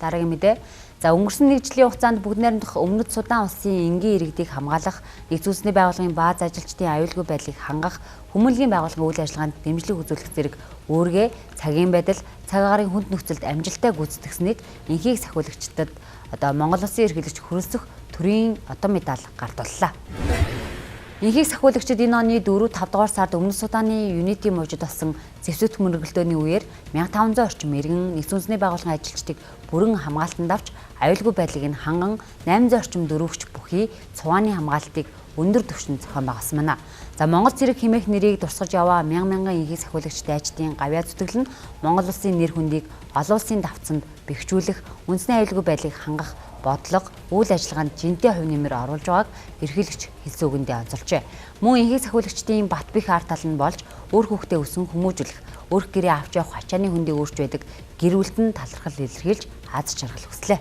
Дараагийн мэдээ. За өнгөрсөн нэг жилийн хугацаанд бүгд найрамдах Өмнөд Судан улсын энгийн иргэдийг хамгаалах, Нэгдсэн үндэсний байгууллагын бааз ажилчдын аюулгүй байдлыг хангах, хүмүүнлэгийн байгууллагын үйл ажиллагаанд дэмжлэг үзүүлэх зэрэг үүргээ цагийн байдал, цаг агаарын хүнд нөхцөлд амжилттай гүйцэтгэснийг энхийг сахиулагчдад Монгол Улсын эрхлэгч хүрэлцэх төрийн медаль гартууллаа. Энхийг сахиулагчид энэ оны 4-5 дугаар сард Өмнөд Суданы Unity мужид болсон зэвсэгт мөргөлдөөний үеэр 1500 орчим иргэн Нэгдсэн үндэсний байгууллагын ажилчдыг бүрэн хамгаалтанд авч аюулгүй байдлыг нь ханган 800 орчим дөрвөгч бүхий цувааны хамгаалтыг өндөр түвшинд зохион байгуулсан байна. За Монгол цэрэг хэмээх нэрийг дурсгаж яваа мянган энхийг сахиулагчид дайчдын гавьяа зүтгэл нь Монгол улсын нэр хүндийг олон улсын давтцанд бэхжүүлэх, үндэсний аюулгүй байдлыг хангах бодлого, үйл ажиллагаанд жинтэй хувь нэмэр оруулж байгааг эрхлэгч хэлсэн үгэндээ онцолжээ. Мөн энхийг сахиулагчдын бат бэх ар тал нь болж өөр хүүхдээ өсөн хүмүүжүүлэх, өөр гэрээ авч явах ачааны хөндийг өөрч байдаг гэр бүлд нь талархал илэрхийлж аз жаргал хүслээ.